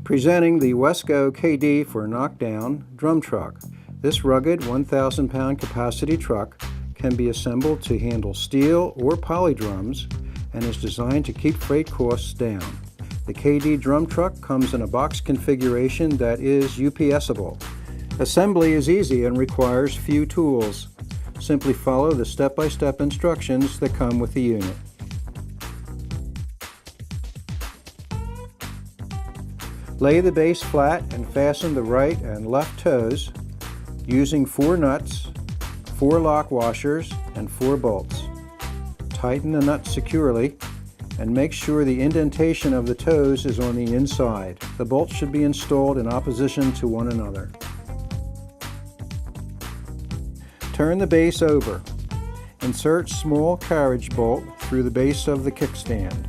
Presenting the Wesco KD for knockdown drum truck. This rugged 1,000-pound capacity truck can be assembled to handle steel or poly drums and is designed to keep freight costs down. The KD drum truck comes in a box configuration that is UPSable. Assembly is easy and requires few tools. Simply follow the step-by-step instructions that come with the unit. Lay the base flat and fasten the right and left toes using 4 nuts, 4 lock washers, and 4 bolts. Tighten the nuts securely and make sure the indentation of the toes is on the inside. The bolts should be installed in opposition to one another. Turn the base over. Insert small carriage bolt through the base of the kickstand.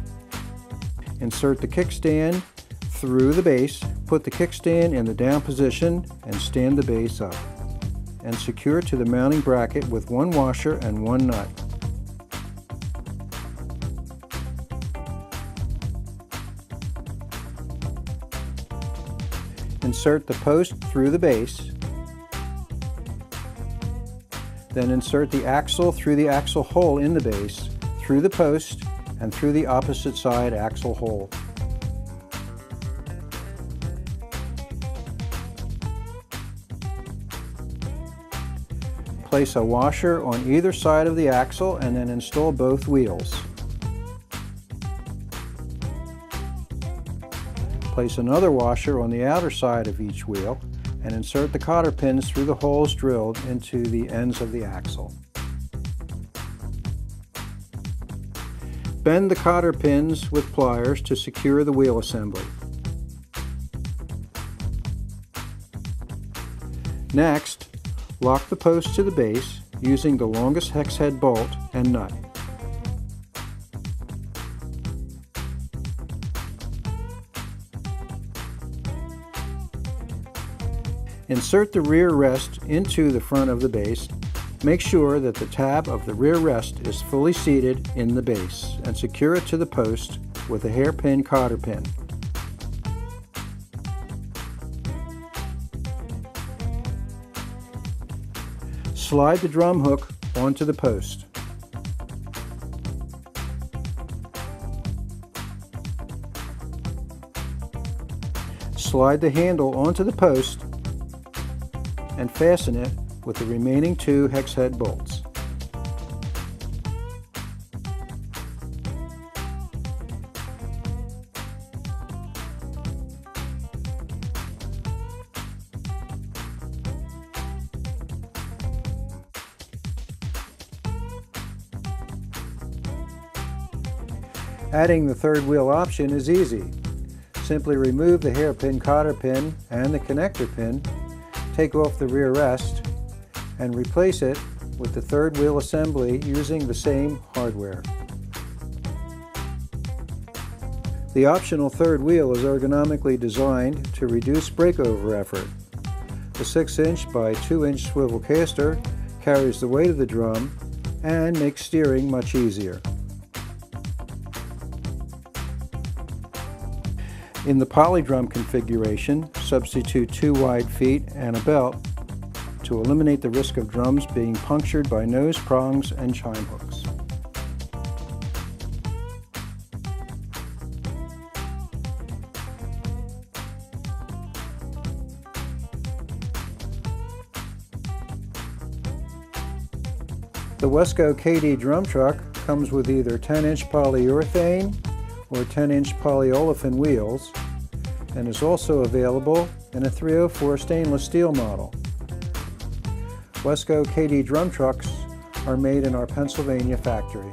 Insert the kickstand through the base, put the kickstand in the down position and stand the base up. And secure to the mounting bracket with 1 washer and 1 nut. Insert the post through the base. Then insert the axle through the axle hole in the base, through the post, and through the opposite side axle hole. Place a washer on either side of the axle and then install both wheels. Place another washer on the outer side of each wheel and insert the cotter pins through the holes drilled into the ends of the axle. Bend the cotter pins with pliers to secure the wheel assembly. Next, lock the post to the base using the longest hex head bolt and nut. Insert the rear rest into the front of the base. Make sure that the tab of the rear rest is fully seated in the base and secure it to the post with a hairpin cotter pin. Slide the drum hook onto the post. Slide the handle onto the post and fasten it with the remaining 2 hex head bolts. Adding the third wheel option is easy. Simply remove the hairpin cotter pin and the connector pin, take off the rear rest, and replace it with the third wheel assembly using the same hardware. The optional third wheel is ergonomically designed to reduce breakover effort. The 6-inch by 2-inch swivel caster carries the weight of the drum and makes steering much easier. In the poly drum configuration, substitute 2 wide feet and a belt to eliminate the risk of drums being punctured by nose prongs and chime hooks. The Wesco KD drum truck comes with either 10-inch polyurethane or 10-inch polyolefin wheels and is also available in a 304 stainless steel model. Wesco KD drum trucks are made in our Pennsylvania factory.